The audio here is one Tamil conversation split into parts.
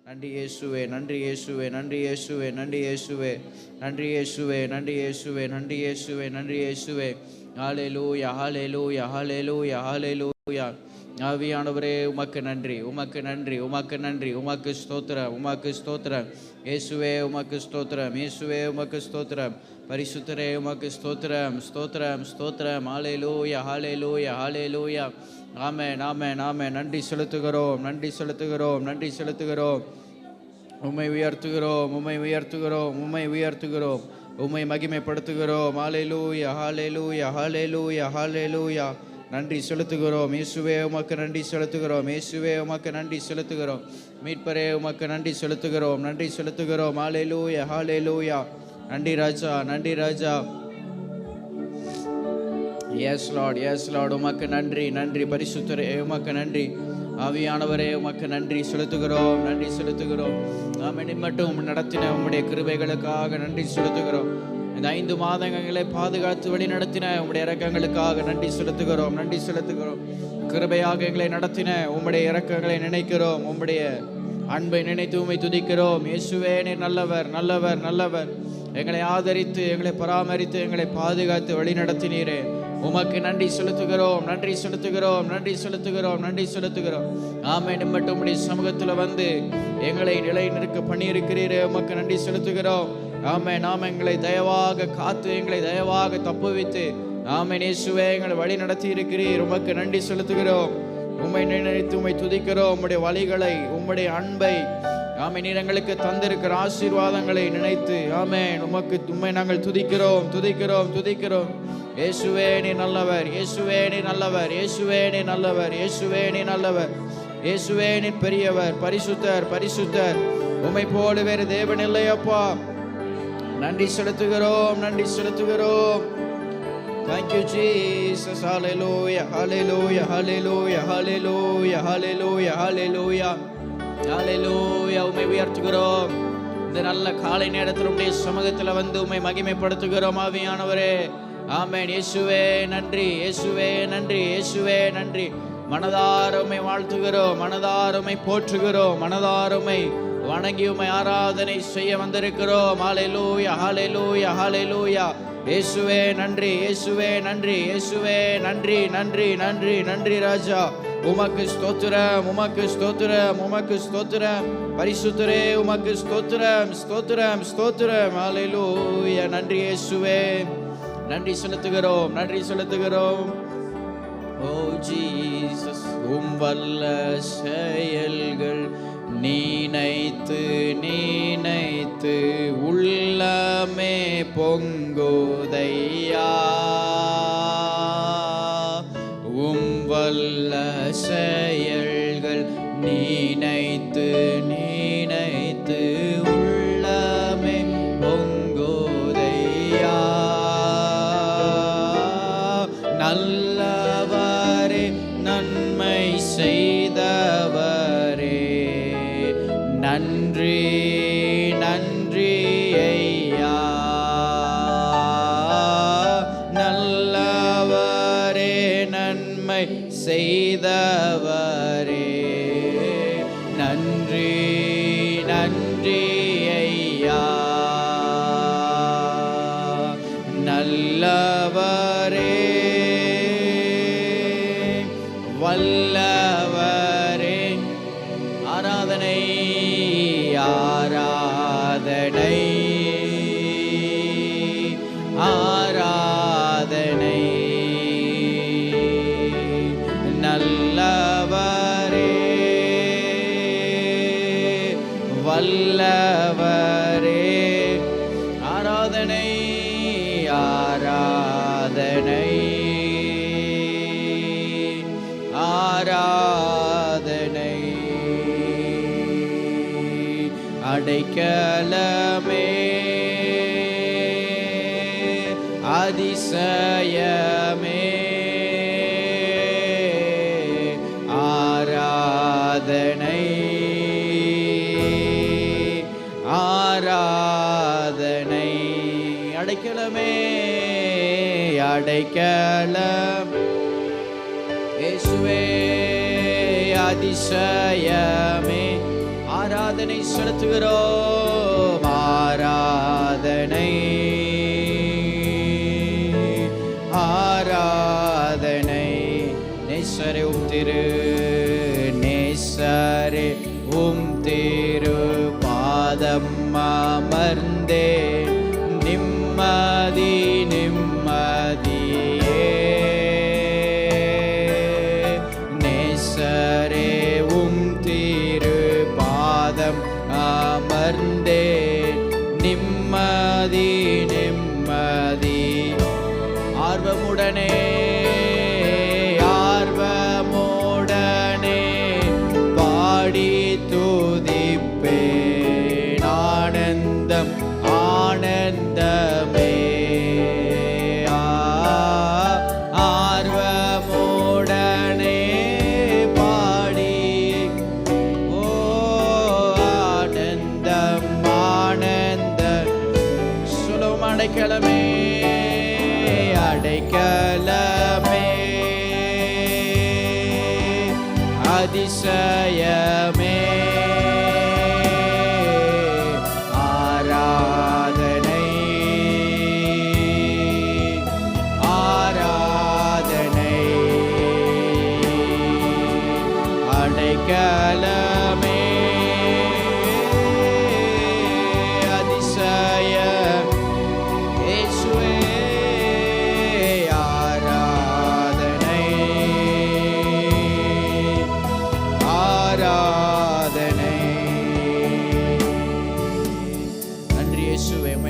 நன்றி இயேசுவே, நன்றி இயேசுவே, நன்றி இயேசுவே, நன்றி இயேசுவே, நன்றி இயேசுவே, நன்றி இயேசுவே, நன்றி இயேசுவே, நன்றி இயேசுவே. ஹல்லேலூயா, ஹல்லேலூயா, ஹல்லேலூயா, ஹல்லேலூயா. ஆவியானவரே உமக்கு நன்றி, உமக்கு நன்றி, உமக்கு நன்றி, உமக்கு ஸ்தோத்திரம், உமக்கு ஸ்தோத்திரம். இயேசுவே உமக்கு ஸ்தோத்திரம், இயேசுவே உமக்கு ஸ்தோத்திரம். பரிசுத்தரே உமக்கு ஸ்தோத்திரம், ஸ்தோத்திரம், ஸ்தோத்திரம். ஹல்லேலூயா, ஹல்லேலூயா, ஹல்லேலூயா. ஆமென், ஆமென், ஆமென். நன்றி செலுத்துகிறோம், நன்றி செலுத்துகிறோம், நன்றி செலுத்துகிறோம். உம்மை உயர்த்துகிறோம், உம்மை உயர்த்துகிறோம், உம்மை உயர்த்துகிறோம், உம்மை மகிமைப்படுத்துகிறோம். ஹல்லேலூயா, ஹல்லேலூயா, ஹல்லேலூயா, ஹல்லேலூயா. நன்றி செலுத்துகிறோம் இயேசுவே உமக்கு நன்றி செலுத்துகிறோம், இயேசுவே உமக்கு நன்றி செலுத்துகிறோம். மீட்பரே உமக்கு நன்றி செலுத்துகிறோம், நன்றி செலுத்துகிறோம். ஹல்லேலூயா, ஹல்லேலூயா. நன்றி ராஜா, நன்றி ராஜா. எஸ் லார்ட், உமக்கு நன்றி, நன்றி. பரிசுத்தரே உமக்கு நன்றி. ஆவியானவரே உமக்கு நன்றி செலுத்துகிறோம், நன்றி செலுத்துகிறோம். ஆமென். மட்டும் நடத்தின உம்முடைய கிருபைகளுக்காக நன்றி செலுத்துகிறோம். இந்த 5 மாதங்களை பாதுகாத்து வழி நடத்தின உம்முடைய இரக்கங்களுக்காக நன்றி செலுத்துகிறோம், நன்றி செலுத்துகிறோம். கிருபையாக எங்களை நடத்தின உம்முடைய இரக்கங்களை நினைக்கிறோம், உம்முடைய அன்பை நினைத்து உம்மை துதிக்கிறோம். இயேசுவே நீர் நல்லவர், நல்லவர், நல்லவர். எங்களை ஆதரித்து எங்களை பராமரித்து எங்களை பாதுகாத்து வழி நடத்தினீரே, உமக்கு நன்றி செலுத்துகிறோம், நன்றி செலுத்துகிறோம், நன்றி செலுத்துகிறோம், நன்றி செலுத்துகிறோம். ஆமென். மட்டும் உம்முடைய சமூகத்தில் வந்து எங்களை நிலை நிற்க பண்ணியிருக்கிறீரே, உமக்கு நன்றி செலுத்துகிறோம். ஆமென். நாம் எங்களை தயவாக காத்து எங்களை தயவாக தப்புவித்து ஆமென் இயேசுவே எங்களை வழி நடத்தி இருக்கிறீர், உமக்கு நன்றி செலுத்துகிறோம். உம்மை நினைத்து உம்மை துதிக்கிறோம். உம்முடைய வழிகளை, உம்முடைய அன்பை, ஆமென், நீர் எங்களுக்கு தந்திருக்கிற ஆசீர்வாதங்களை நினைத்து ஆமென் உம்மை நாங்கள் துதிக்கிறோம், துதிக்கிறோம், துதிக்கிறோம். இயேசுவே நீ நல்லவர், இயேசுவே நீ நல்லவர், இயேசுவே நீ நல்லவர், இயேசுவே நீ நல்லவர், இயேசுவே நீ பெரியவர், பரிசுத்தர், பரிசுத்தர். உம்மை போல வேறு தேவன் இல்லையப்பா. நன்றி செலுத்துகிறோம், நன்றி செலுத்துகிறோம். Thank you Jesus. Hallelujah, hallelujah, hallelujah, hallelujah, hallelujah, hallelujah, hallelujah. உம்மை உயர்த்துகிறோம். இந்த நல்ல காலை நேரத்தில் உம்முடைய சமூகத்தில் வந்து உம்மை மகிமைப்படுத்துகிறோம் ஆவியானவரே. ஆமென். இயேசுவே நன்றி, இயேசுவே நன்றி, இயேசுவே நன்றி. மனதார உம்மை வாழ்த்துகிறோம், மனதார உம்மை போற்றுகிறோம், மனதார உம்மை வணங்கி உம்மை ஆராதனை செய்ய வந்திருக்கிறோம். ஹல்லேலூயா, ஹல்லேலூயா, ஹல்லேலூயா. இயேசுவே நன்றி, இயேசுவே நன்றி, இயேசுவே நன்றி, நன்றி, நன்றி, நன்றி ராஜா. உமக்கு ஸ்தோத்திரம், உமக்கு ஸ்தோத்திரம், உமக்கு ஸ்தோத்திரம். பரிசுத்தரே உமக்கு ஸ்தோத்திரம், ஸ்தோத்திரம், ஸ்தோத்திரம். ஹல்லேலூயா. நன்றி இயேசுவே, நன்றி செலுத்துகிறோம், நன்றி செலுத்துகிறோம். ஓ ஜீசஸ், வல்ல செயல்கள் நீனைத்து நீனைத்து உள்ளமே பொங்குதையா. வல்ல செயல்கள் நீனைத்து நீனைத்து உள்ளமே பொங்குதையா. நல்லவரே, நன்மை செய்தவரே, நன்றி, நன்றி ஐயா. நல்லவரே, நன்மை செய்தவரே, நன்றி, நன்றி ஐயா. நல்லவரே, வல்லவரே. ஆராதனை, ஆராதனை, ஆராதனை. நல்லவரே, வல்லவரே. ஆராதனை, ஆராதனை, ஆராதனை. அடைக்கலமே, அதிசயமே, ஆராதனை, ஆராதனை. அடைக்கலமே, அடைக்கலம் இயேசுவே, அதிசயமே, ஆராதனை, ஆராதனை செலுத்துகிறோம். ஆராதனை ஆராதனை நேசரே உம் திரு பாதம் அமர்ந்தே நிம்மதி நிம்மதியே. நேசரே உம் திரு பாதம் அமர்ந்தே நிம்மதி நிம்மதி. ஆர்வமுடனே பாடி துதிப்பேன். ஆனந்தம் ஆனந்தமே. ஆர்வமுடனே பாடி ஆனந்தம் ஆனந்த. சொல்லும் அடைக்கலமே அடைக்கலமே அதிசயமே. ஆராதனை ஆராதனை அடைக்கலமே அதிசய இயேசுவே.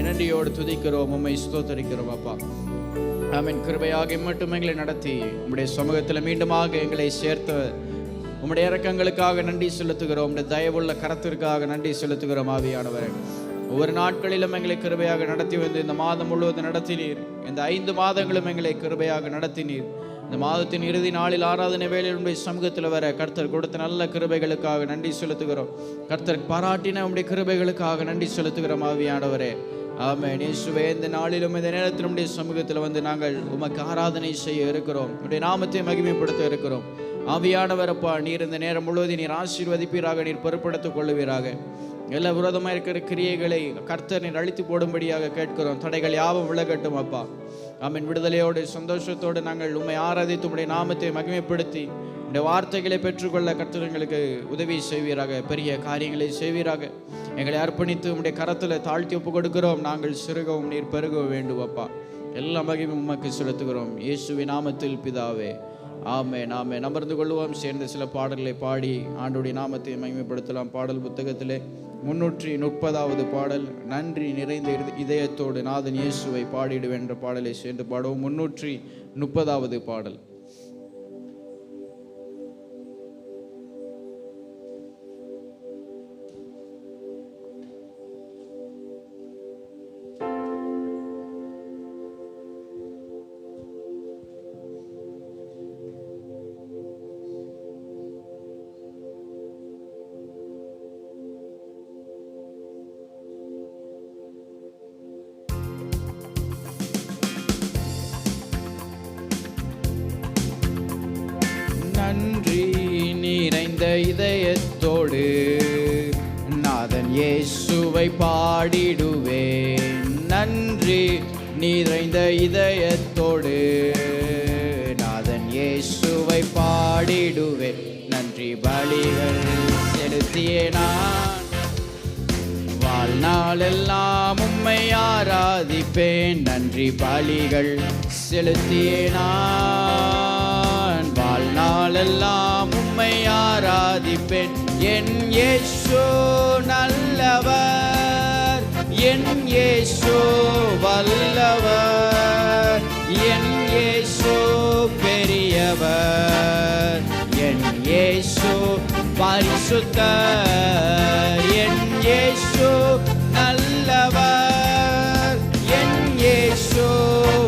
நன்றியோடு துதிக்கிறோம், உம்மை ஸ்தோத்தரிக்கிறோம் அப்பா. ஆமென். கிருபையாக மட்டும் எங்களை நடத்தி உம்முடைய சமூகத்தில் மீண்டுமாக எங்களை சேர்த்து உம்முடைய இரக்கங்களுக்காக நன்றி செலுத்துகிறோம். உம்முடைய தயவுள்ள கரத்திற்காக நன்றி செலுத்துகிறோம். ஆவியானவரே, ஒவ்வொரு நாட்களிலும் எங்களை கிருபையாக நடத்தி வந்து இந்த மாதம் முழுவதும் நடத்தினீர். இந்த 5 மாதங்களும் எங்களை கிருபையாக நடத்தினீர். இந்த மாதத்தின் இறுதி நாளில் ஆராதனை வேளையில் உடைய சமூகத்தில் வர கர்த்தர் கொடுத்த நல்ல கிருபைகளுக்காக நன்றி செலுத்துகிறோம். கர்த்தர் பாராட்டின உடைய கிருபைகளுக்காக நன்றி செலுத்துகிறோம். ஆவியானவரே, ஆமென். இயேசுவே, இந்த நாளிலும் இந்த நேரத்தில் உடைய சமூகத்தில் வந்து நாங்கள் உமக்கு ஆராதனை செய்ய இருக்கிறோம். உடைய நாமத்தை மகிமைப்படுத்த இருக்கிறோம். ஆவியானவர் அப்பா, நீர் இந்த நேரம் முழுவதும் நீர் ஆசீர்வதிப்பீராக, நீர் பொறுப்படுத்திக் கொள்ளுவீராக. எல்லா விரோதமாக இருக்கிற கிரியைகளை கர்த்தர் நீர் அழித்து போடும்படியாக கேட்கிறோம். தடைகள் யாவும் விலகட்டும் அப்பா. ஆமென். விடுதலையோடு சந்தோஷத்தோடு நாங்கள் உம்மை ஆராதித்து உம்முடைய நாமத்தை மகிமைப்படுத்தி இந்த வார்த்தைகளை பெற்றுக்கொள்ள கர்த்தர் எங்களுக்கு உதவி செய்வீராக. பெரிய காரியங்களை செய்வீராக. எங்களை அர்ப்பணித்து உம்முடைய கரத்தில் தாழ்த்தி ஒப்பு கொடுக்கிறோம். நாங்கள் சிறுகவும் நீர் பெருக வேண்டும் அப்பா. எல்லா மகிமை உமக்கு செலுத்துகிறோம். இயேசுவின் நாமத்தில் பிதாவே, ஆமென். ஆமென். அமர்ந்து கொள்வோம். சேர்ந்த சில பாடல்களை பாடி ஆண்டவருடைய நாமத்தை மகிமைப்படுத்தலாம். பாடல் புத்தகத்திலே 330வது பாடல், நன்றி நிறைந்த இதயத்தோடு நாதன் இயேசுவை பாடிடுவேன் என்ற பாடலை சேர்ந்து பாடுவோம். 330வது பாடல். நன்றி நிறைந்த இதயத்தோடு நாதன் இயேசுவை பாடிடுவேன். நன்றி நிறைந்த இதயத்தோடு நாதன் இயேசுவை பாடிடுவேன். நன்றி பலிகள் செலுத்தியே நான் வாழ்நாளெல்லாம் உம்மை ஆராதிப்பேன். நன்றி பலிகள் செலுத்தியே நான் வாழ்நாளெல்லாம் உம்மை ஆராதிப்பேன். என் இயேசு நல்லவர், என் இயேசு வல்லவர், என் இயேசு பெரியவர், என் இயேசு பரிசுத்தர், என் இயேசு நல்லவர், என் இயேசு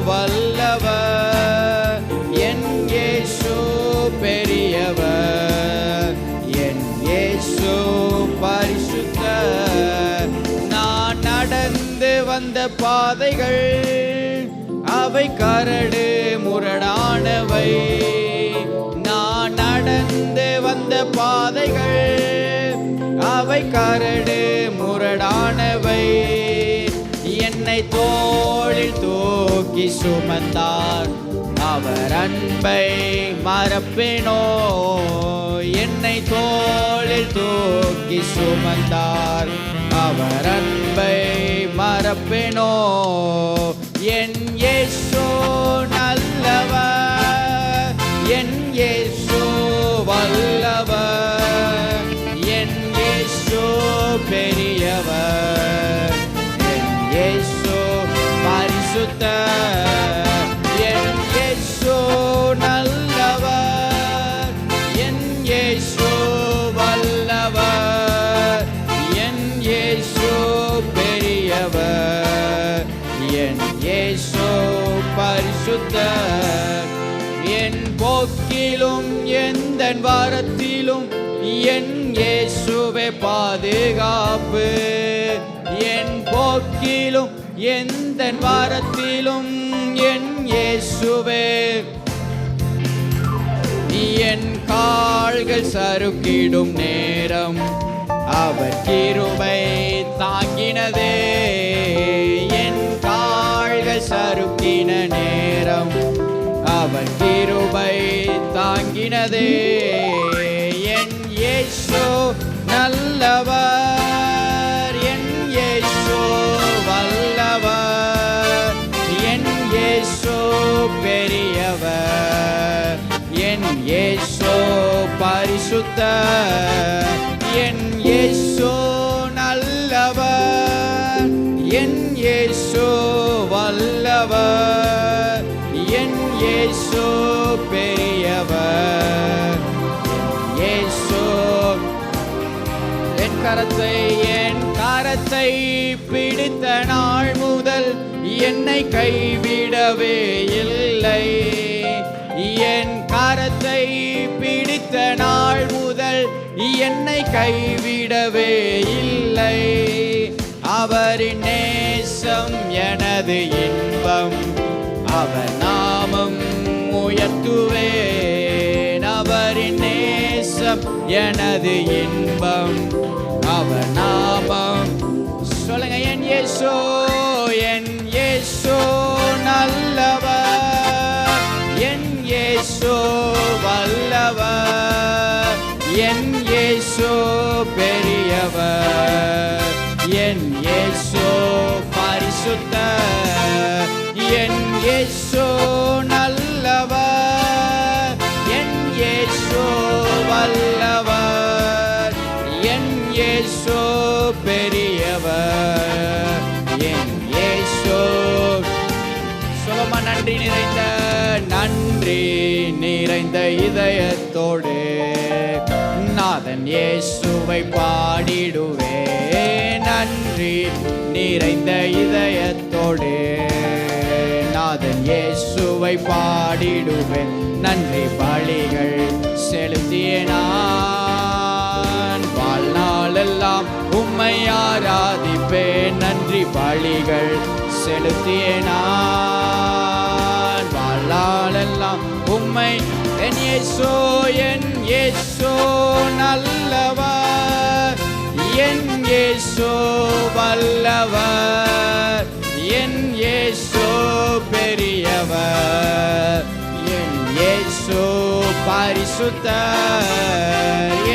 வல்லவர், என் இயேசு பெரியவர், என் இயேசு பரிசுத்தர். நான் நடந்து வந்த பாதைகள் அவை கரடு முரடானவை. நான் நடந்து வந்த பாதைகள் அவை அவை கரடு முரடானவை. என்னை தோளில் தூக்கி சுமந்தார், அவர் அன்பை மறப்பேனோ. என்னை தோளில் தூக்கி சுமந்தார், அவர் அன்பை மறப்பேனோ. என் இயேசு நல்லவர், என் இயேசு வல்லவர், என் இயேசு பெரியவர், என் இயேசு பரிசுத்தர். என் இயேசு நல்லவர், என் இயேசு வல்லவர், என் இயேசு பெரியவர், என் இயேசு பரிசுத்தர். என் போக்கிலும் எந்த வாரத்திலும் என் இயேசுவே பாதுகாப்பு. என் போக்கிலும் எந்த வாரத்திலும் என் இயேசுவே. என் கால்கள் சறுக்கிடும் நேரம் அவர் கிருபை தாங்கினதே. என் கால்கள் சறுக்கின நேரம் அவர் கிருபை தாங்கினதே. என் இயேசு நல்லவர், என் இயேசு வல்லவர், என் இயேசு பெரியவர், என் இயேசு பரிசுத்தர். என் இயேசு நல்லவர், என் இயேசு வல்லவர், என் இயேசு பெரியவர், இயேசு. என் கரத்தை பிடித்த நாள் முதல் என்னை கைவிடவே இல்லை. என் கரத்தை பிடித்த நாள் முதல் என்னை கைவிடவே இல்லை. அவரின் நேசம் எனது இன்பம், அவர் நாமம் உயர்த்துவேன். அவரின் நேசம் எனது இன்பம், அவர் நாமம். சொல்லுங்க, என் இயேசு, என் இயேசு நல்லவர், என் இயேசு வல்லவர், என் இயேசு பெரியவர், என் இயேசு பரிசுத்தர். என் இயேசு நல்லவர், என் இயேசு வல்லவர், என் இயேசு பெரியவர், என் இயேசு. சொல்லுமா, நன்றி நிறைந்த இதயத்தோடு நாதன் இயேசுவை பாடிடுவே. நன்றி நிறைந்த இதயத்தோடு நாதன் இயேசுவை பாடிடுவேன். நன்றி பலிகள் செலுத்திய நான் வாழ்நாளெல்லாம் உம்மை ஆராதிப்பேன். நன்றி பலிகள் செலுத்திய நான் வாழ்நாளெல்லாம் உம்மை. என் இயேசு நல்லவர், என் இயேசு வல்லவர், என் இயேசு பெரியவர், என் இயேசு பரிசுத்தர்.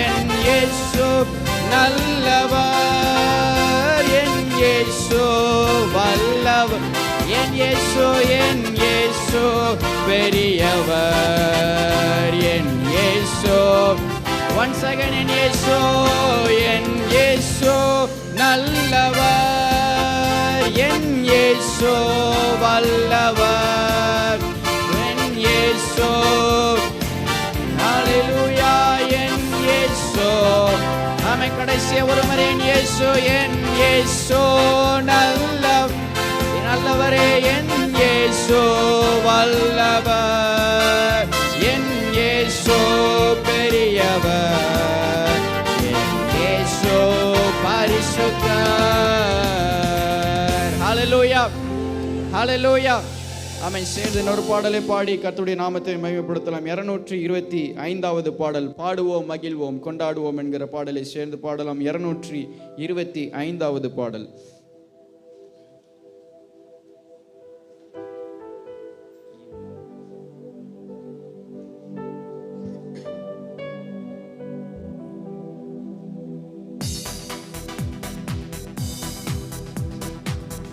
என் இயேசு நல்லவர், என் இயேசு வல்லவர், என் இயேசு பெரியவர், என் இயேசு. once again, என் இயேசு நல்லவர், என் இயேசு வல்லவர், என் இயேசு. ஹல்லேலூயா, என் இயேசு. ஆமென். கடைசியா ஒரு முறை, என் இயேசு நல்லவரே, என் இயேசு வல்லவர், என் இயேசு பெரியவர், என் இயேசு பரிசுத்தர். ஹல்லேலூயா, ஹல்லேலூயா. ஆமென். சேர்ந்து இன்னொரு பாடலை பாடி கர்த்தருடைய நாமத்தை மகிமைப்படுத்தலாம். 225வது பாடல், பாடுவோம் மகிழ்வோம் கொண்டாடுவோம் என்கிற பாடலை சேர்ந்து பாடலாம். 225வது பாடல்.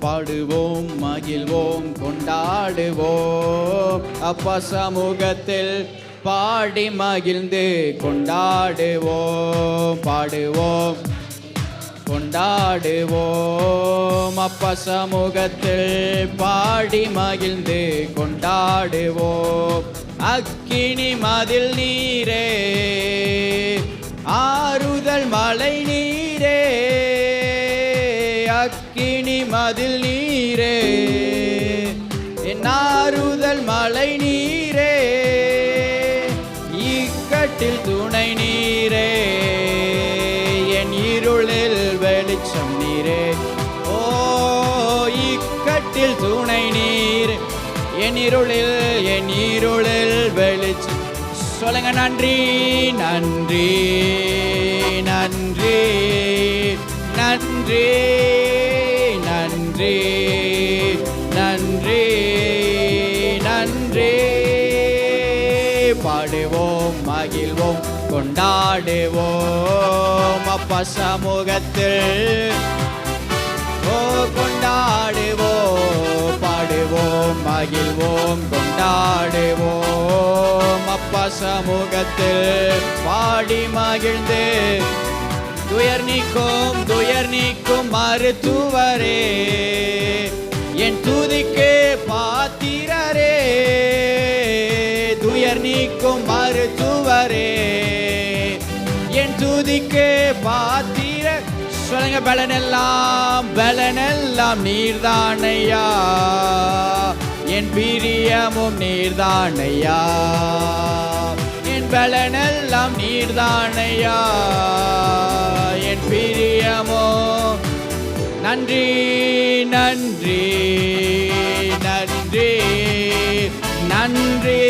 பாடுவோம் மகிழ்வோம் கொண்டாடுவோம், அப்பா சமூகத்தில் பாடி மகிழ்ந்து கொண்டாடுவோம். பாடுவோம் கொண்டாடுவோம், அப்பா சமூகத்தில் பாடி மகிழ்ந்து கொண்டாடுவோம். அக்கினி மதில் நீரே, ஆறுதல் மலை நீரே, அக்கினி மதில் நீரே, என் ஆறுதல் மலை நீரே, இக்கட்டில் துணை நீரே, என் இருளில் வெளிச்சம் நீரே. ஓ இக்கட்டில் துணை நீர், என் இருளில் வெளிச்சம். சொல்லுங்க நன்றி நன்றி நன்றி நன்றி நன்றி நன்றி நன்றி. பாடுவோம் மகிழ்வோம் கொண்டாடுவோம், அப்பா சமூகத்தில் ஓ கொண்டாடுவோம். பாடுவோம் மகிழ்வோம் கொண்டாடுவோம், அப்பா சமூகத்தில் பாடி மகிழ்ந்து. துயர் நீக்கும் மருத்துவரே, என் துதிக்கு பாத்திரரே. துயர் நீக்கும் மருத்துவரே, என் துதிக்கு பாத்திர. சொல்லுங்க பலனெல்லாம் நீர்தானையா, என் பிரியமும் நீர்தானையா, என் பலனெல்லாம் நீர்தானையா, என் பிரியமோ. நன்றி நன்றி நன்றி நன்றி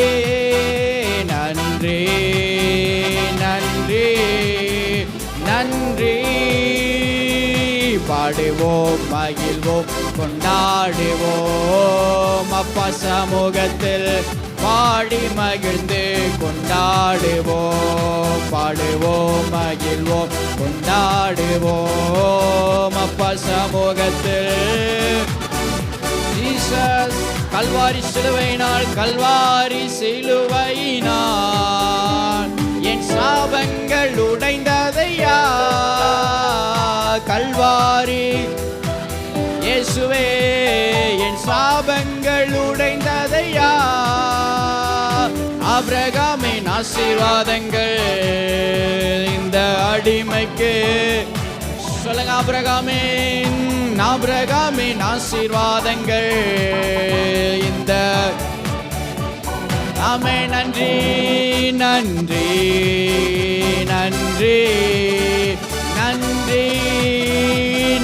நன்றி நன்றி நன்றி. பாடுவோம் மகிழ்வோம் கொண்டாடுவோம், அப்பா சமூகத்தில் பாடி மகிழ்ந்து கொண்டாடுவோம். பாடுவோம் மகிழ்வோம் கொண்டாடுவோம், அப்பா சமூகத்தில். ஜீசஸ் கல்வாரி சிலுவையினால், கல்வாரி சிலுவையினால் என் சாபங்கள் உடைந்ததையா. கல்வாரி இயேசுவே என் சாபங்கள் உடைந்ததையா. ஆபிரகாமின் ஆசீர்வாதங்கள் இந்த அடிமைக்கு. சொல்லுங்க ஆபிரகாமின் ஆசீர்வாதங்கள் இந்த. ஆமே. நன்றி நன்றி நன்றி நன்றி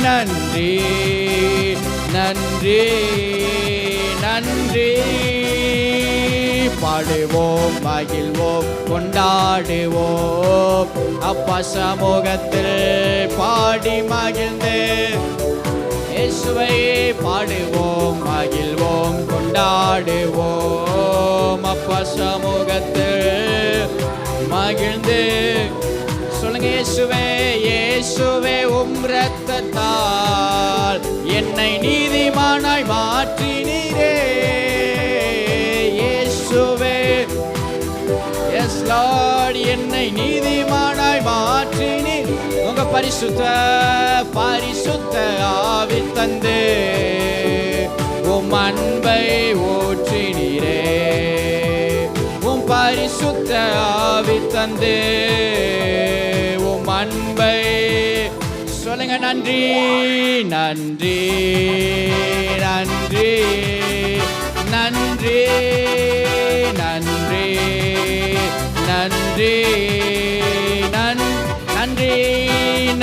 நன்றி நன்றி நன்றி. பாடுவோம் மகிழ்வோம் கொண்டாடுவோம், அப்பா சமூகத்தில் பாடி மகிழ்ந்து. இயேசுவை பாடுவோம் மகிழ்வோம் கொண்டாடுவோம், அப்பா சமூகத்தில் மகிழ்ந்து. சொல்லுங்க இயேசுவே உம் இரத்தத்தால் என்னை நீதிமானாய் மாற்றினீரே. இயேசுவே எஸ் லார்ட் என்னை நீதிமானாய் மாற்றினீர். உங்க பரிசுத்த ஆவி தந்து உம் அன்பை ஊற்றினீரே. உம் பரிசுத்த ஆவி தந்து உம் அன்பை. சொல்லுங்க நன்றி நன்றி நன்றி நன்றி நன்றி நன்றி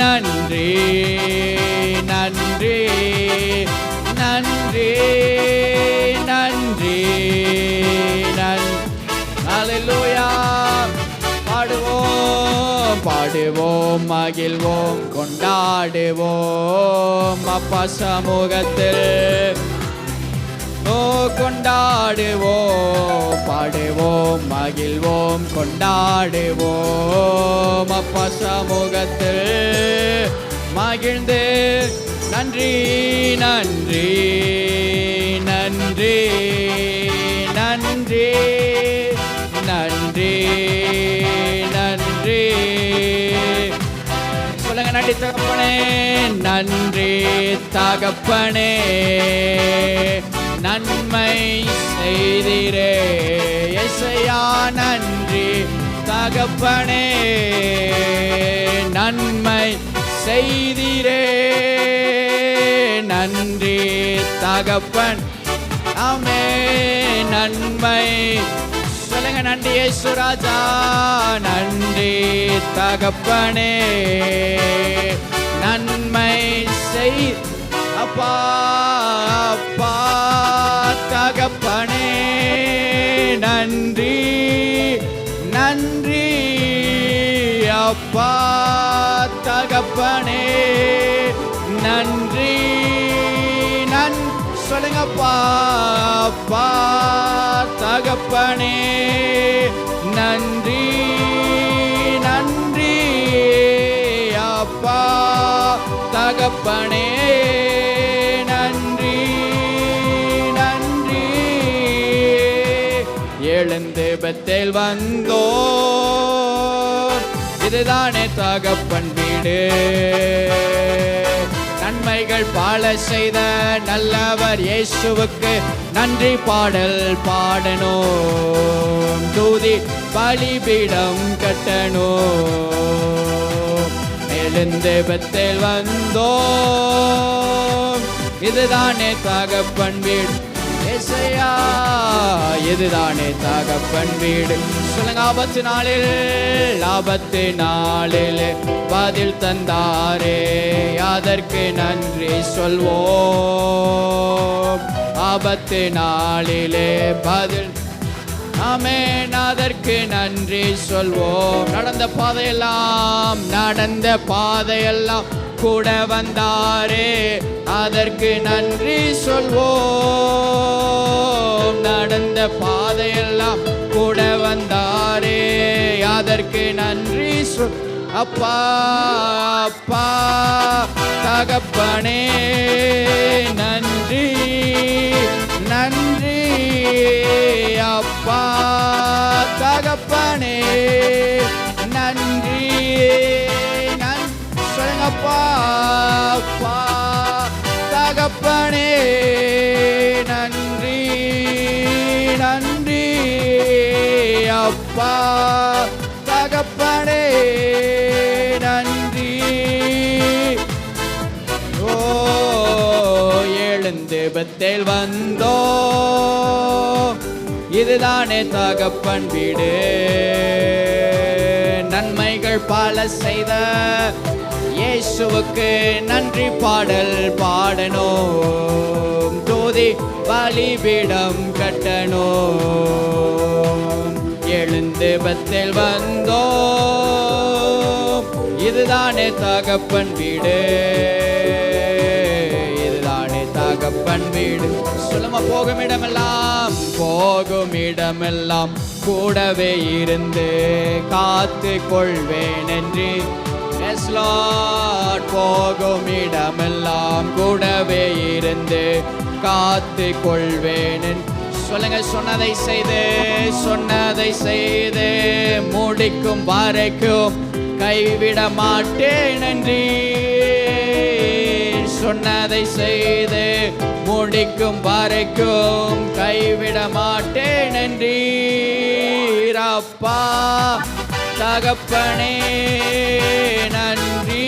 நன்றி நன்றி நன்றி நன்றி நன்றி ஹalleluya. பாடுவோம் பாடுவோம் மகிழ்வோம் கொண்டாடுவோம் அப்பா சமூகத்தில். கொண்டாடுவோம் பாடுவோம் மகிழ்வோம் கொண்டாடுவோம் அப்பா சமூகத்தில் மகிழ்ந்து. நன்றி நன்றி நன்றி நன்றி நன்றி நன்றி. சொல்லுங்க, நன்றி தகப்பனே. நன்றி தகப்பனே, நன்மை செய்திரே இயேசையா. நன்றி தகப்பனே, நன்மை செய்திரே. நன்றி தகப்பன். ஆமே நன்மை. சொல்லுங்க, நன்றி இயேசு ராஜா. நன்றி தகப்பனே, நன்மை செய். அப்பா அப்பா தகப்பனே, நன்றி நன்றி. அப்பா தகப்பனே, நன்றி சொல்லுங்கப்பா. அப்பா தகப்பனே, நன்றி நன்றி. அப்பா தகப்பனே, நன்றி நன்றி. எழுந்து பெத்தேல் வந்தோ, இதுதானே தகப்பன் வீடு. நன்மைகள் பால செய்த நல்லவர் இயேசுவுக்கு நன்றி பாடல் பாடணும். தூதி பலிபீடம் கட்டணும். எழுந்து பெத்தேல் வந்தோம், இதுதானே தகப்பன் வீடு. இயேசையா, இதுதானே தகப்பன் வீடு. சொல்லுங்க, ஆபத்து நாளில் பதில் தந்தாரே, அதற்கு நன்றி சொல்வோம். ஆபத்து நாளிலே பதில். ஆமென், அதற்கு நன்றி சொல்வோம். நடந்த பாதையெல்லாம் கூட வந்தாரே, அதற்கு நன்றி சொல்வோம். நடந்த பாதையெல்லாம் கூட வந்தாரே, அதற்கு நன்றி சொல். அப்பா அப்பா தகப்பனே, நன்றி நன்றி. அப்பா தகப்பனே, நன்றி சொல்லுங்கப்பா. அப்பா தகப்பனே, நன்றி நன்றி. அப்பா தகப்பனே, நன்றி. ஓ எழுந்து பெத்தேல் வந்தோ, இதுதானே தகப்பன் வீடு. நன்மைகள் பல செய்த இயேசுவுக்கு நன்றி பாடல் பாடணும். தூதி பலிபீடம் கட்டணும். எழுந்து பெத்தேல் வந்தோ, இதுதானே தகப்பன் வீடு. இதுதானே தகப்பன் வீடு. சொல்லுமா, போகும் இடமெல்லாம் கூடவே இருந்து காத்து கொள்வேன் என்று. Yes Lord, போகும் இடமெல்லாம் கூடவே இருந்து காத்து கொள்வேன். சொல்லுங்க, சொன்னதை செய்து முடிக்கும் வரைக்கும் கைவிட மாட்டேன் நன்றி. சொன்னதை செய்து முடிக்கும் வரைக்கும் கைவிட மாட்டேன் நன்றி. அப்பா தகப்பனே, நன்றி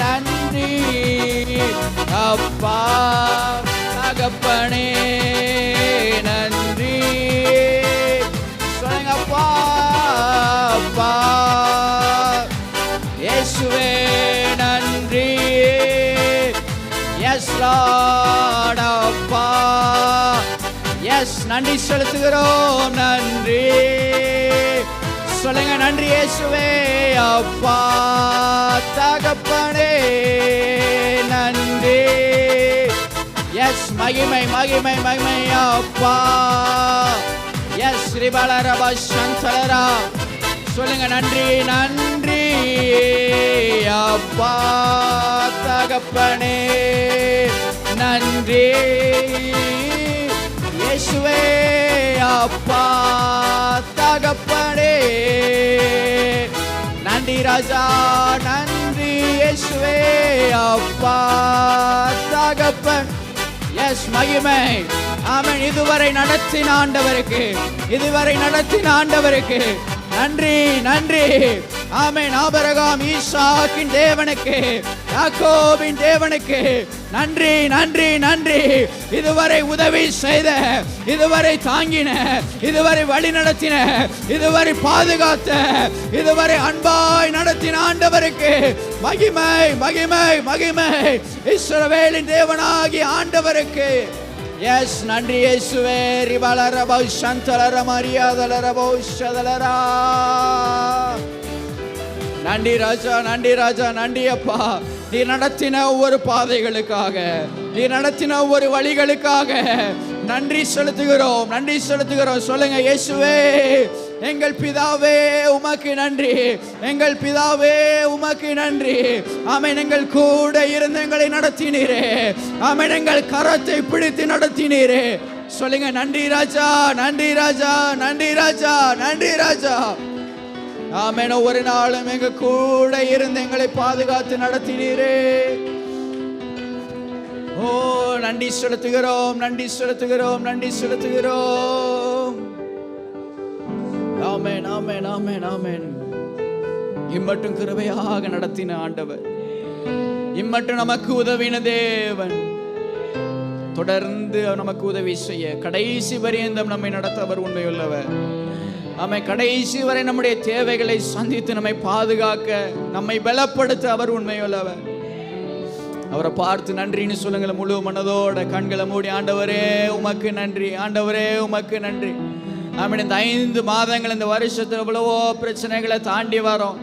நன்றி. அப்பா தகப்பனே, நன்றி. சொல்லுங்கப்பா. அப்பா இயேசுவே, நன்றி. Yes Lord, அப்பா எஸ், நன்றி செலுத்துகிறோம். நன்றி சொல்லுங்க. நன்றி இயேசுவே. அப்பா தகப்பனே நன்றி. எஸ், மகிமை மகிமை மகிமை அப்பா. எஸ், ரிபலரபா சந்தலரா சொல்லுங்க. நன்றி நன்றி அப்பா தகப்பனே நன்றி இயேசுவே. அப்பா தகப்பனே நன்றி ராஜா. நன்றி இயேசுவே. அப்பா தகப்பன். எஸ், மகிமை. ஆமென். இதுவரை நடத்தின ஆண்டவருக்கு, இதுவரை நடத்தின ஆண்டவருக்கு நன்றி நன்றி. ஆமென். ஆபிரகாம் ஈசாக்கின் தேவனுக்கு, யாக்கோபின் தேவனுக்கு நன்றி நன்றி நன்றி. இதுவரை உதவி செய்த, இதுவரை தாங்கின, இதுவரை வழி நடத்தின, இதுவரை பாதுகாத்த, இதுவரை அன்பாய் நடத்தின ஆண்டவருக்கு மகிமை மகிமை மகிமை. இஸ்ரவேலின் தேவனாகிய ஆண்டவருக்கு எஸ், நன்றி இயேசுவே. ரிபலரபா சந்தலர மரியாதலரபோ ஷதலரா. நன்றி ராஜா, நன்றி ராஜா, நன்றி அப்பா. நீ நடத்தின ஒவ்வொரு பாதைகளுக்காக, நீ நடத்தின ஒவ்வொரு வழிகளுக்காக நன்றி செலுத்துகிறோம், நன்றி செலுத்துகிறோம். சொல்லுங்க. இயேசுவே எங்கள் பிதாவே உமக்கு நன்றி, எங்கள் பிதாவே உமக்கு நன்றி. ஆமென். எங்கள் கூட இருந்து எங்களை நடத்தினீரே, ஆமென். எங்கள் கரத்தை பிடித்து நடத்தினீரே. சொல்லுங்க. நன்றி ராஜா, நன்றி ராஜா, நன்றி ராஜா, நன்றி ராஜா. ஆமென். ஒவ்வொரு நாளும் எங்க கூட இருந்து எங்களை பாதுகாத்து நடத்தினீரே. ஓ, நன்றி செலுத்துகிறோம், நன்றி செலுத்துகிறோம், நன்றி செலுத்துகிறோம். ஆமென், ஆமென், ஆமென், ஆமென். இம்மட்டும் கிருபையாக நடத்தின ஆண்டவர், இம்மட்டும் நமக்கு உதவின தேவன், தொடர்ந்து நமக்கு உதவி செய்ய கடைசி பரியந்தம் நம்மை நடத்த அவர் உண்மையுள்ளவர். ஆமென். கடைசி வரை நம்முடைய தேவைகளை சந்தித்து நம்மை பாதுகாக்க, நம்மை பலப்படுத்த அவர் உண்மையுள்ளவர். அவரை பார்த்து நன்றின்னு சொல்லுங்கள். முழு மனதோட கண்களை மூடி, ஆண்டவரே உமக்கு நன்றி, ஆண்டவரே உமக்கு நன்றி. ஆமென். இந்த 5 மாதங்கள், இந்த வருஷத்தில் எவ்வளவோ பிரச்சனைகளை தாண்டி வரோம்.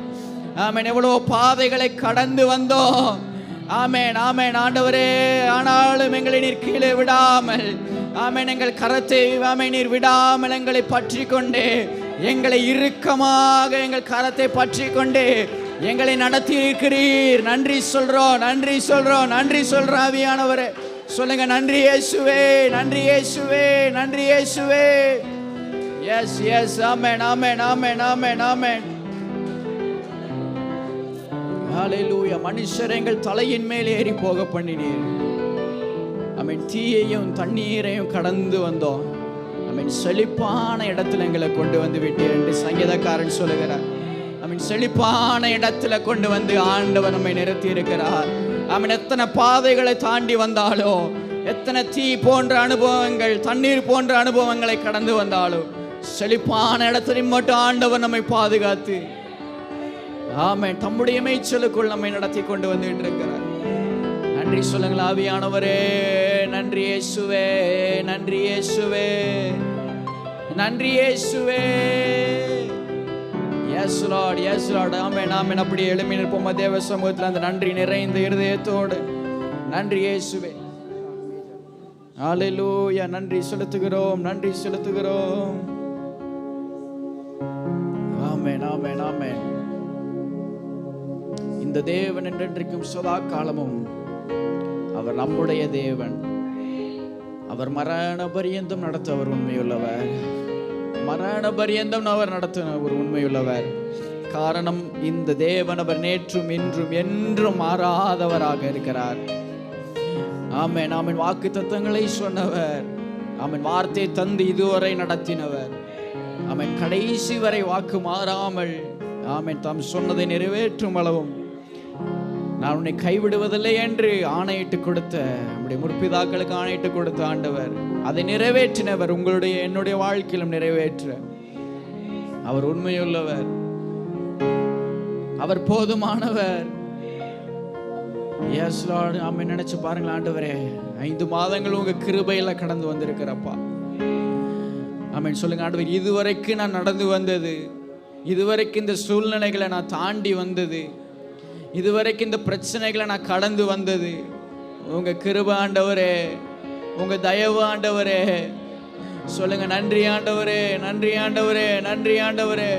ஆமென். எவ்வளவோ பாதைகளை கடந்து வந்தோம். ஆமென், ஆமென். ஆண்டவரே, ஆனாலும் எங்களை நீர் கீழே விடாமல், ஆமென், எங்கள் கரத்தை ஆமென் நீர் விடாமல் எங்களை பற்றி கொண்டே, எங்களை இறுக்கமாக எங்கள் கரத்தை பற்றி கொண்டே எங்களை நடத்தி இருக்கிறீர். நன்றி சொல்றோம், நன்றி சொல்றோம், நன்றி சொல்றோம். ஆவியானவரே சொல்லுங்க. நன்றி இயேசுவே, நன்றி இயேசுவே, நன்றி இயேசுவே. Yes, yes. ஆமென், ஆமென், ஆமென், ஆமென், ஆமென். ஹல்லேலூயா. மனுஷர் எங்கள் தலையின் மேல் ஏறி போக பண்ணினீர். ஆமென். தீயையும் தண்ணீரையும் கடந்து வந்தோம். ஆமென். செழிப்பான இடத்துல எங்களை கொண்டு வந்து விட்டீர் என்று சங்கீதக்காரன் சொல்லுகிறார். ஆமென். செழிப்பான இடத்துல கொண்டு வந்து ஆண்டவர் நம்மை நிறுத்தி இருக்கிறார். ஆமென். எத்தனை பாதைகளை தாண்டி வந்தாலோ, எத்தனை தீ போன்ற அனுபவங்கள், தண்ணீர் போன்ற அனுபவங்களை கடந்து வந்தாலும், செழிப்பான இடத்துல மட்டும் ஆண்டவர் நம்மை பாதுகாத்து, ஆமென், தம்முடைய மேய்ச்சலுக்குள் நம்மை நடத்தி கொண்டு வந்து இருக்கிறார். நன்றி சொல்லுங்கள். ஆவியானவரே நன்றி இயேசுவே, நன்றி இயேசுவே, நன்றி இயேசுவே. Yes Lord, yes Lord. ஆமென், ஆமென். அப்படியே எழும்பி நிற்போம் தேவ சமூகத்தில் அந்த நன்றி நிறைந்த இருதயத்தோடு. நன்றி இயேசுவே. ஹல்லேலூயா. நன்றி செலுத்துகிறோம், நன்றி செலுத்துகிறோம். ஆமென், ஆமென், ஆமென். இந்த தேவன் என்றென்றைக்கும் சதா காலமும் அவர் நம்முடைய தேவன். அவர் மரண பரியந்தம் நடத்த அவர் உண்மையுள்ளவர். மரண பரியந்தம் அவர் நடத்த ஒரு உண்மையுள்ளவர். காரணம், இந்த தேவன் அவர் நேற்றும் இன்றும் என்றும் மாறாதவராக இருக்கிறார். ஆமென், ஆமென். வாக்கு தத்தங்களை சொன்னவர். ஆமென். வார்த்தை தந்து இதுவரை நடத்தினவர். ஆமென். கடைசி வரை வாக்கு மாறாமல் ஆமென் தாம் சொன்னதை நிறைவேற்றும் அளவும் நான் உன்னை கைவிடுவதில்லை என்று ஆணையிட்டு கொடுத்த, நம்முடைய முற்பிதாக்களுக்கு ஆணையிட்டு கொடுத்த ஆண்டவர் அதை நிறைவேற்றினவர். உங்களுடைய என்னுடைய வாழ்க்கையிலும் நிறைவேற்ற அவர் உண்மையுள்ளவர். அவர் போதுமானவர். Yes Lord. ஆமென். நினைச்சு பாருங்களேன். ஆண்டவரே 5 மாதங்கள் உங்க கிருபையில கடந்து வந்திருக்கிறப்பா. ஆமென் சொல்லுங்க. ஆண்டவர், இதுவரைக்கும் நான் நடந்து வந்தது, இதுவரைக்கும் இந்த சூழ்நிலைகளை நான் தாண்டி வந்தது, இதுவரைக்கும் இந்த பிரச்சனைகளை நான் கடந்து வந்தது உங்க கிருபை ஆண்டவரே, உங்க தயவு ஆண்டவரே. சொல்லுங்க, நன்றி ஆண்டவரே, நன்றி ஆண்டவரே, நன்றி ஆண்டவரே.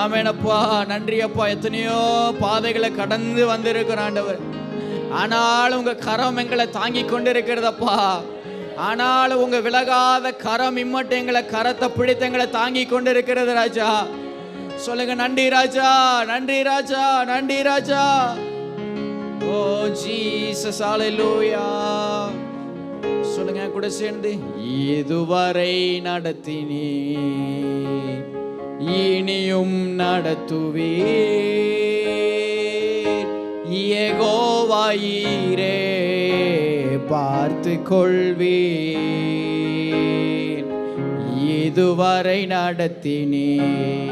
ஆமென் அப்பா, நன்றி அப்பா. எத்தனையோ பாதைகளை கடந்து வந்திருக்கிற ஆண்டவர், ஆனாலும் உங்க கரம் எங்களை தாங்கி கொண்டிருக்கிறதப்பா. ஆனாலும் உங்க விலகாத கரம் இம்மட்டும் எங்களை கரத்தை பிடித்து எங்களை தாங்கி கொண்டிருக்கிறது ராஜா. சொல்லுங்க, நன்றி ராஜா, நன்றி ராஜா, நன்றி ராஜா. ஓ ஜீசஸ், ஹல்லேலூயா. சொல்லுங்க கூட சேர்ந்து, இதுவரை நடத்தினீ இனியும் நடத்துவீர், யெகோவாயீரே பார்த்து கொள்வீர். இதுவரை நடத்தினீர்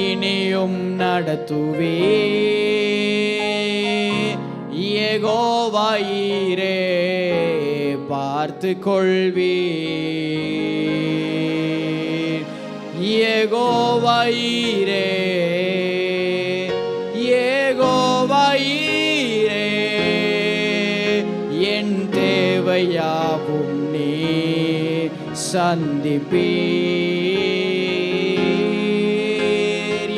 இனியும் நடத்துவீர், யெகோவாயீரே பார்த்து கொள்வீர். யெகோவாயீரே, யெகோவாயீரே என் தேவையாவும் நீ சந்திப்பீர்.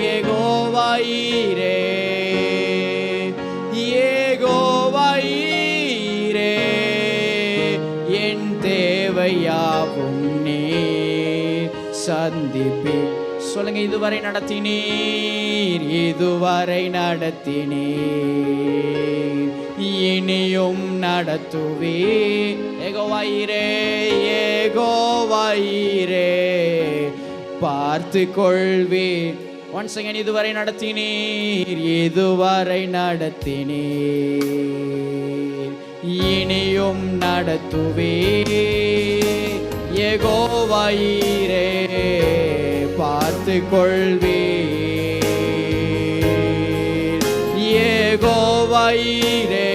யெகோவாயீரே, யெகோவாயீரே என் தேவையாவும் நீ சந்திப்பீர். சொல்லுங்க, இதுவரை நடத்தினீர், இதுவரை நடத்தினீர் இனியும் நடத்துவீர். யெகோவாயீரே, யெகோவாயீரே பார்த்து கொள்வீர். ஒன்ஸ் அகைன், இதுவரை நடத்தினீர், இதுவரை நடத்தினீர் இனியும் நடத்துவீர். யெகோவாயீரே பார்த்து கொள்வீர். யெகோவாயீரே,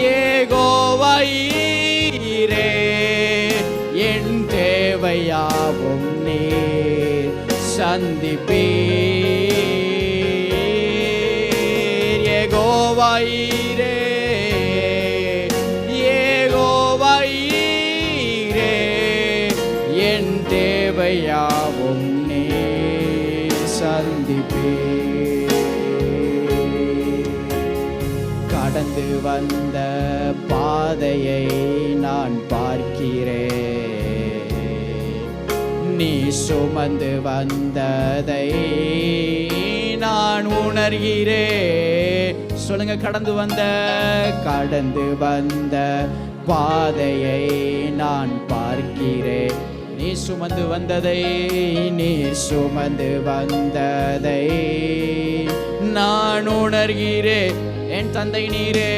யெகோவாயீரே என் தேவையாவும் நீர் சந்திப்பீர். யெகோவாயீரே, யெகோவாயீரே என் தேவையாவும் நீர் சந்திப்பீர். கடந்து வந்த பாதையை நான் பார்க்கிறேன், நீ சுமந்து வந்ததை நான் உணர்கிறேன். சொல்லுங்க, கடந்து வந்த பாதையை நான் பார்க்கிறேன், நீ சுமந்து வந்ததை, நீ சுமந்து வந்ததை நான் உணர்கிறேன். என் தந்தை நீரே,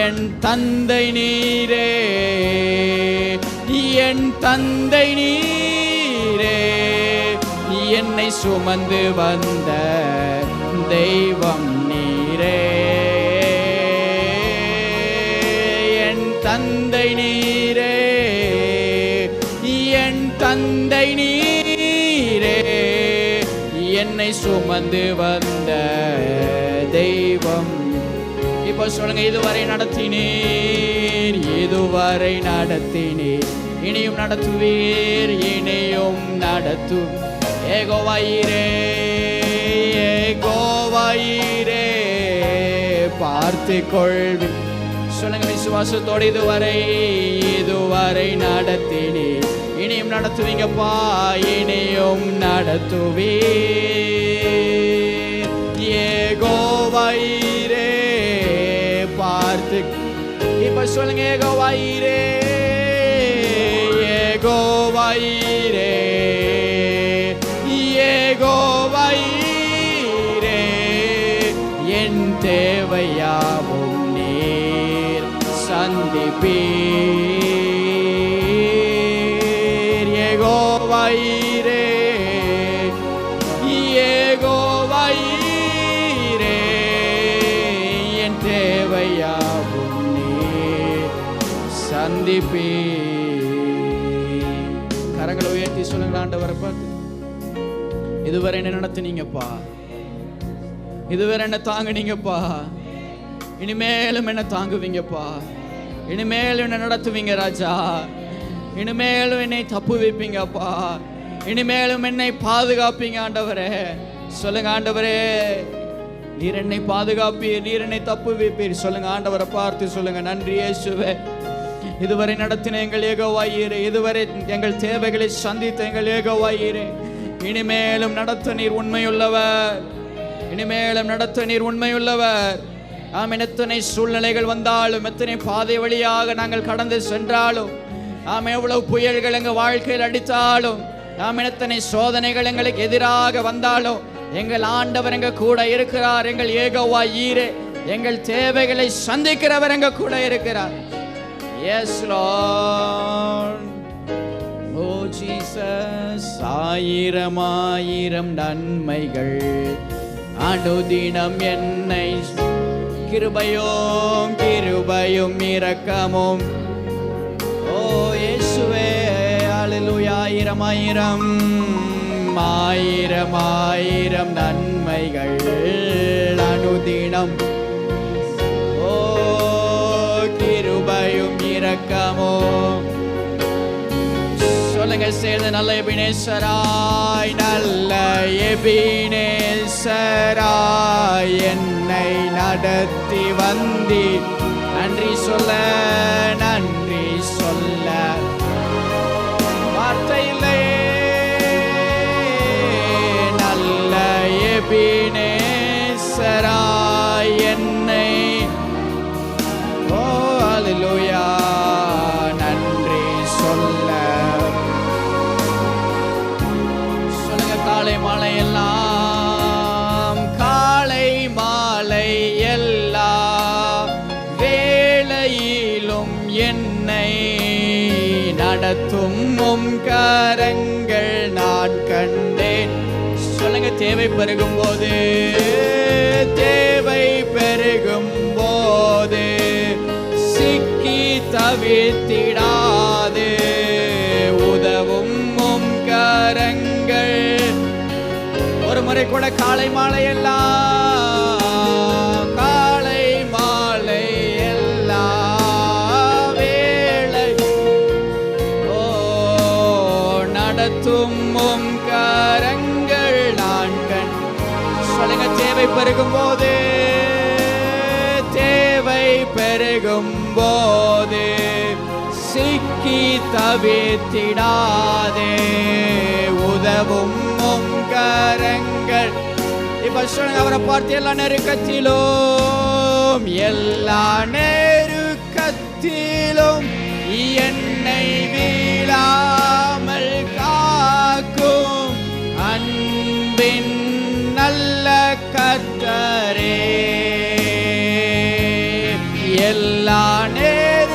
என் தந்தை நீரே, என் தந்தை நீரே என்னை சுமந்து வந்த தெய்வம் நீரே. என் தந்தை நீரே, என் தந்தை நீரே என்னை சுமந்து வந்த தெய்வம். இப்போ சொல்லுங்க, இதுவரை நடத்தினீர், இதுவரை நடத்தினீர் இனியும் நடத்துவீர், இனியும் நடத்து. யெகோவாயீரே, யெகோவாயீரே பார்த்து கொள்வீர். சொல்லுங்க விசுவாசத்தோடு, இதுவரை நடத்தினீர் இனியும் நடத்துவீங்கப்பா, இனியும் நடத்துவீர். யெகோவாயீரே பார்த்து. இப்ப சொல்லுங்க, யெகோவாயீரே, யெகோவாயீரே, யெகோவாயீரே என் தேவையாவும் நீர் சந்திப்பீர். யெகோவாயீரே, யெகோவாயீரே என் தேவையாவும் நீர் சந்திப்பீர். உயர்த்தி சொல்லுங்க ஆண்டவரை பார்த்து. இதுவரை என்ன நடத்துனீங்கப்பா, இதுவரை என்ன தாங்குனீங்கப்பா, இனிமேலும் என்ன தாங்குவீங்கப்பா, இனிமேலும் என்ன நடத்துவீங்க ராஜா, இனிமேலும் என்னை தப்பு வைப்பீங்கப்பா, இனிமேலும் என்னை பாதுகாப்பீங்க ஆண்டவரே. சொல்லுங்க ஆண்டவரே, நீர் என்னை பாதுகாப்பீர், நீர் என்னை தப்பு வைப்பீர். சொல்லுங்க ஆண்டவரை பார்த்து சொல்லுங்க, நன்றி இயேசுவே. இதுவரை நடத்தின எங்கள் யெகோவாயிரே, இதுவரை எங்கள் தேவைகளை சந்தித்த எங்கள் யெகோவாயிரே, இனிமேலும் நடத்த நீர் உண்மையுள்ளவர், இனிமேலும் நடத்த நீர் உண்மையுள்ளவர். ஆமென். எத்தனை சூழ்நிலைகள் வந்தாலும், எத்தனை பாதை வழியாக நாங்கள் கடந்து சென்றாலும், ஆமென், எவ்வளவு புயல்கள் எங்கள் வாழ்க்கையில் அடித்தாலும், ஆமென், எத்தனை சோதனைகள் எங்களுக்கு எதிராக வந்தாலும், எங்கள் ஆண்டவர் எங்க கூட இருக்கிறார். எங்கள் யெகோவா ஈரே, எங்கள் தேவைகளை சந்திக்கிறவர் எங்க கூட இருக்கிறார். Yes Lord. Oh Jesus. ஆயிரம் ஆயிரம் நன்மைகள் அனுதினம் என்னை கிருபையும் கிருபையும் இரக்கமும். ஓ இயேசுவே, அல்லேலூயா. ஆயிரம் ஆயிரம் ஆயிரம் ஆயிரம் நன்மைகள் அனுதினம், ஓ கிருபையும் இரக்கமும். சொல்லுங்க சேர்ந்து, நல்ல எபினேசராய், நல்ல எபினேசராய் என்னை நடத்தி வந்தீர். நன்றி சொல்ல, நன்றி சொல்ல வார்த்தை இல்லையே. நல்ல எபினேசராய் என்னை, ஓ அல்லேலூயா, நன்றி சொல்ல. சொல்லுங்க, காலை மாலை எல்லாம், காலை மாலை எல்லா வேளையிலும் என்னை நடத்தும் உம் கரங்கள் நான் கண்டேன். சொல்லுங்க, தேவை பெருகும் போது, தேவை பெருகும் போது சிக்கி தவித்திடாது உதவும் உம் கரங்கள். ஒரு முறை கூட காலை மாலை எல்லாம், காலை மாலை எல்லா வேளை, ஓ நடத்தும் உம் கரங்கள் நான் கண். சொல்லுங்க, தேவை பெருகும் போது, தேவை பெருகும் போது சிக்கி தவித்திடாதே உதவும் உம் கரங்கள். இப்ப சொல்லுங்க, அவரை பார்த்து, எல்லா நெருக்கத்திலும், எல்லா நெருக்கத்திலும் என்னை வீழாமல் காக்கும் அன்பின் நல்ல கர்த்தரே. எல்லா நெருக்கத்திலும்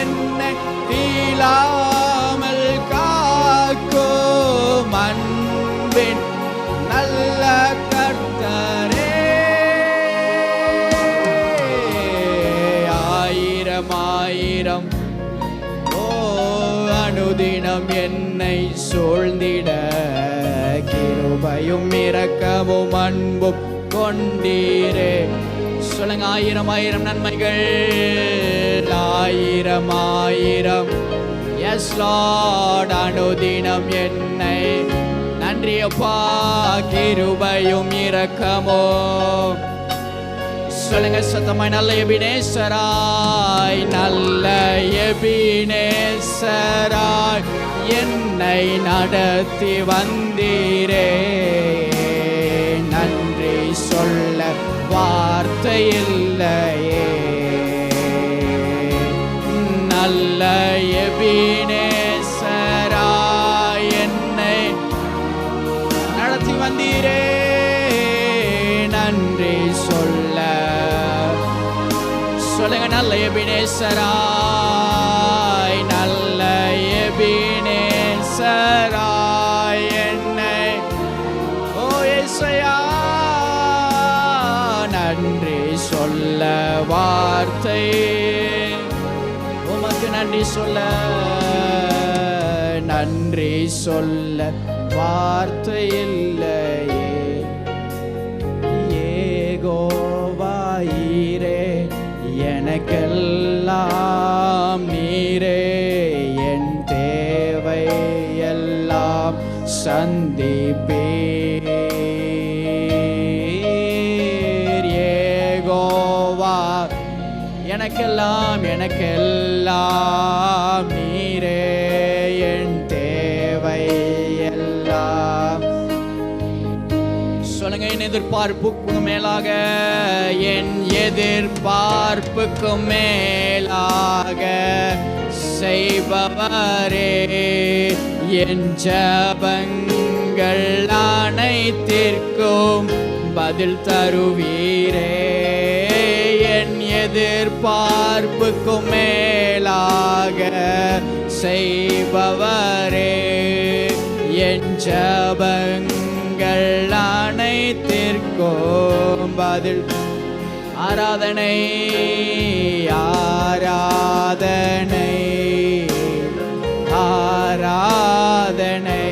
என்னை வீழாமல் காக்கும் அன்பின் நல்ல கர்த்தரே. ஆயிரம் ஆயிரம், ஓ அனுதினம் என்னை சூழ்ந்திட கிருபையும் இரக்கமும் அன்பும் கொண்டீரே. சொல்லுங்க, ஆயிரம் ஆயிரம் நன்மைகள், ஆயிரம் ஆயிரம். Yes lord. அனுதினம் என்னை, நன்றி அப்பா, கிருபையும் இரக்கமும். சொல்லுங்க சத்தமாய், நல்ல எபினேசராய், நல்ல எபினேசராய் என்னை நடத்தி வந்தீரே. நன்றி சொல்ல வார்த்தை இல்லையே. நல்ல எபினேசராய் என்னை நடத்தி வந்தீரே. நன்றி சொல்ல. சொல்லுங்க, நல்ல எபினேசராய், நல்ல எபினேசராய் என்னை, ஓ இயேசுயா, நன்றி சொல்ல வார்த்தை, உமக்கு நன்றி சொல்ல. நன்றி சொல்ல வார்த்தை இல்லையே. யெகோவாயீரே எனக்கெல்லாம் நீரே, என் தேவை எல்லாம் சந்திப்பீர். யெகோவா எனக்கெல்லாம் எனக்கெல்லாம் நீரே, என் தேவை எல்லாம். சொல்லுங்க, என் எதிர்பார்ப்புக்கும் மேலாக, என் எதிர்பார்ப்புக்கும் மேலாக செய்பவரே, என் ஜெபங்கள் அனைத்திற்கும் பதில் தருவீரே. என் எதிர்பார்ப்புக்கும் மேலாக செய்பவரே, என் ஜெபங்கள் அனைத்திற்கும் பதில். ஆராதனை ஆராதனை ஆராதனை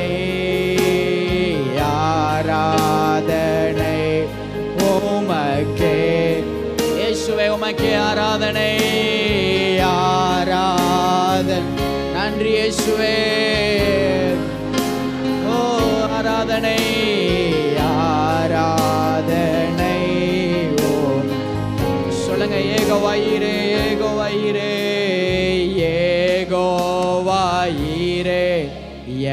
ஆராதனை உமக்கே. இயேசுவே உமக்கே ஆராதனை ஆராதனை. நன்றி இயேசுவே. ஓ ஆராதனை ஆராதனை. ஓ சொல்லுங்க, யெகோவாயீரே யெகோவாயீரே யெகோவாயீரே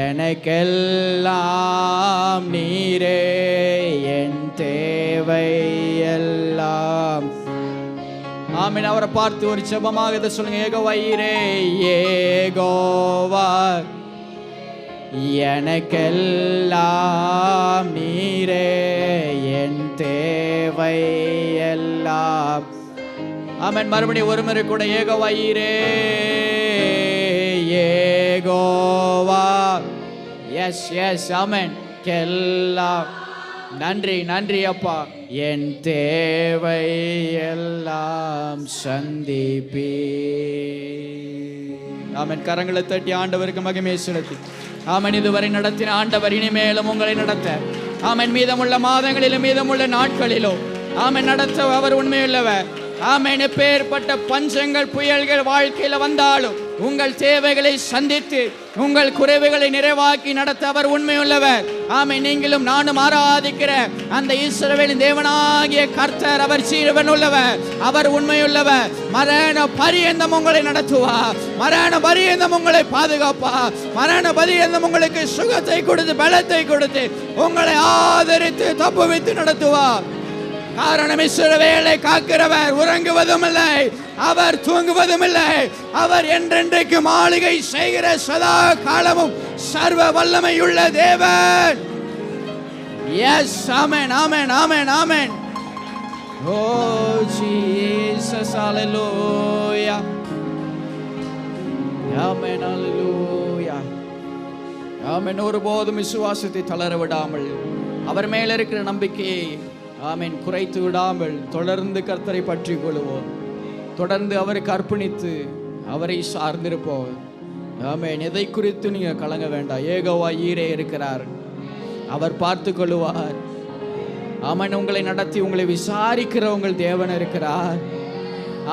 எனக்கெல்லாம் நீரே, என் தேவை எல்லாம். ஆமென். அவரை பார்த்து ஒரு ஜெபமாக இதை சொல்லுங்க, யெகோவாயீரே யெகோவா எனக்கெல்லாம் நீரே, என் தேவை எல்லாம். ஆமென். மறுபடியும் ஒரு முறை கூட, யெகோவாயீரே யெகோவா. எஸ் எஸ் ஆமென். கெல்லாம். நன்றி நன்றி அப்பா. என் தேவை எல்லாம் சந்திப்பீ. ஆமென். கரங்களை தட்டி ஆண்டவருக்கு மகிமையை செலுத்தி. ஆமென். இதுவரை நடத்தின ஆண்டவர் இனிமேலும் உங்களை நடத்த, ஆமென், மீதமுள்ள மாதங்களிலும் மீதமுள்ள நாட்களிலும் ஆமென் நடத்த அவர் உண்மையுள்ளவர். ஆமென். எப்பேற்பட்ட பஞ்சங்கள் புயல்கள் வாழ்க்கையில வந்தாலும் உங்கள் தேவைகளை சந்தித்து உங்கள் குறைவுகளை நிறைவாக்கி நடத்த அவர் உண்மையுள்ளவர். ஆமென். நீங்களும் நானும் ஆராதிக்கிற அந்த இஸ்ரவேலின் தேவனாகிய கர்த்தர் அவர் ஜீவன் உள்ளவர், அவர் உண்மையுள்ளவர். மரண பரியந்தம் உங்களை நடத்துவார், மரண பரியந்தம் உங்களை பாதுகாப்பார், மரண பரியந்தம் உங்களுக்கு சுகத்தை கொடுத்து பலத்தை கொடுத்து உங்களை ஆதரித்து தப்புவித்து நடத்துவார். காரணம், இஸ்ரவேலை காக்கிறவர் உறங்குவதும் இல்லை, அவர் தூங்குவதும் இல்லை. அவர் என்றென்றைக்கு மாளிகை செய்கிற சதா காலமும் சர்வ வல்லமையுள்ள தேவன். எஸ் ஆமென் ஆமென் ஆமென் ஆமென். ஓ ஜீசஸ் ஹalleluya. ஆமென் ஹalleluya. ஆமென். ஒருபோதும் விசுவாசத்தை தளர விடாமல், அவர் மேல் இருக்கிற நம்பிக்கையை ஆமென் குறைத்து விடாமல் தொடர்ந்து கர்த்தரை பற்றி கொள்வோம், தொடர்ந்து அவருக்கு அர்ப்பணித்து அவரை சார்ந்திருப்போம். ஆமென். எதை குறித்து நீங்க கலங்க வேண்டாம். யெகோவாயீரே இருக்கிறார், அவர் பார்த்து கொள்வார். ஆமென். உங்களை நடத்தி உங்களை விசாரிக்கிற உங்கள் தேவன் இருக்கிறார்.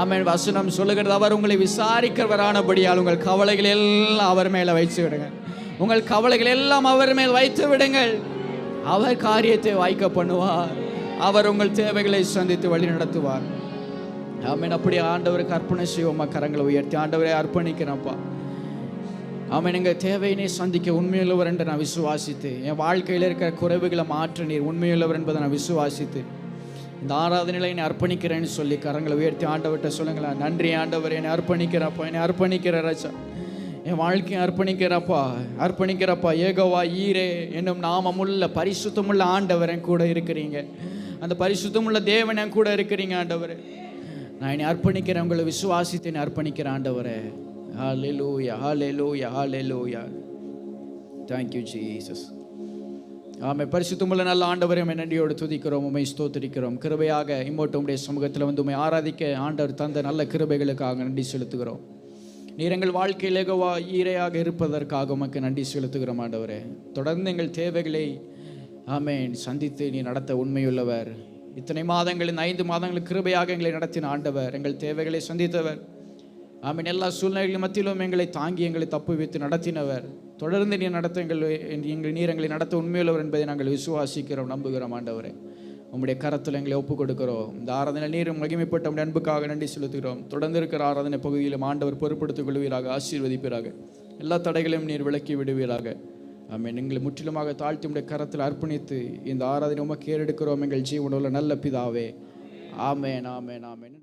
ஆமென். வசனம் சொல்லுகிறது, அவர் உங்களை விசாரிக்கிறவரானபடியால் உங்கள் கவலைகள் எல்லாம் அவர் மேல வைத்து விடுங்க. உங்கள் கவலைகள் எல்லாம் அவர் மேல் வைத்து விடுங்கள். அவர் காரியத்தை வாய்க்க பண்ணுவார். அவர் உங்கள் தேவைகளை சந்தித்து வழி நடத்துவார். ஆமென். அப்படி ஆண்டவருக்கு அர்ப்பணை செய்வோமா? கரங்களை உயர்த்தி ஆண்டவரை அர்ப்பணிக்கிறேன்ப்பா. ஆமென். எங்கள் தேவையினை சந்திக்க உண்மையுள்ளவர் என்று நான் விசுவாசித்து, என் வாழ்க்கையில் இருக்கிற குறைவுகளை மாற்ற நீர் உண்மையுள்ளவர் என்பதை நான் விசுவாசித்து இந்த ஆராதனையில் என்னை அர்ப்பணிக்கிறேன்னு சொல்லி கரங்களை உயர்த்தி ஆண்டவர்கிட்ட சொல்லுங்களேன். நன்றி ஆண்டவர், என்னை அர்ப்பணிக்கிறப்பா, என்னை அர்ப்பணிக்கிற ராஜா, என் வாழ்க்கையை அர்ப்பணிக்கிறப்பா அர்ப்பணிக்கிறப்பா. யெகோவாயீரே என்னும் நாமமுள்ள பரிசுத்தமுள்ள ஆண்டவர் என் கூட இருக்கிறீங்க. அந்த பரிசுத்தமுள்ள தேவன் என் கூட இருக்கிறீங்க ஆண்டவரே. நான் என்னை அர்ப்பணிக்கிறேன், உங்களை விசுவாசித்து என்னை அர்ப்பணிக்கிறேன் ஆண்டவரே. ஹல்லேலூயா ஹல்லேலூயா ஹல்லேலூயா. Thank you Jesus. ஆமென். பரிசுத்தமுள்ள நல்ல ஆண்டவரே, உம்மை நன்றியோடு துதிக்கிறோம், உம்மை ஸ்தோத்திரிக்கிறோம். கிருபையாக இம்மட்டும் உம்முடைய சமூகத்தில் வந்து உம்மை ஆராதிக்க ஆண்டவர் தந்த நல்ல கிருபைகளுக்காக நன்றி செலுத்துகிறோம். நீர் எங்கள் வாழ்க்கையில் ஈரையாக இருப்பதற்காக உமக்கு நன்றி செலுத்துகிறோம் ஆண்டவரே. தொடர்ந்து எங்கள் தேவைகளை ஆமென் சந்தித்து நீ நடத்த உண்மையுள்ளவர். இத்தனை மாதங்கள், இந்த 5 மாதங்கள் கிருபையாக எங்களை நடத்தின ஆண்டவர், எங்கள் தேவைகளை சந்தித்தவர். ஆமென். எல்லா சூழ்நிலைகளின் மத்தியிலும் எங்களை தாங்கி எங்களை தப்புவித்து நடத்தினவர். தொடர்ந்து நீர் நடத்த நீர் எங்களை நடத்த உண்மையுள்ளவர் என்பதை நாங்கள் விசுவாசிக்கிறோம், நம்புகிறோம் ஆண்டவரே. உம்முடைய கரத்தில் எங்களை ஒப்புக் கொடுக்கிறோம். இந்த ஆராதனை நீரும் மகிமைப்பட்ட உம்முடைய அன்புக்காக நன்றி செலுத்துகிறோம். தொடர்ந்து இருக்கிற ஆராதனை பகுதியிலும் ஆண்டவர் பொறுப்படுத்திக் கொள்வீராக, ஆசீர்வதிப்பீராக. எல்லா தடைகளையும் நீர் விலக்கி விடுவீராக. ஆமென். எங்களை முற்றிலுமாக தாழ்த்தி உம்முடைய கரத்தில் அர்ப்பணித்து இந்த ஆராதனை உமக்கு ஏறெடுக்கிறோம் எங்கள் ஜீவனுள்ள நல்ல பிதாவே. ஆமென், ஆமென், ஆமென்.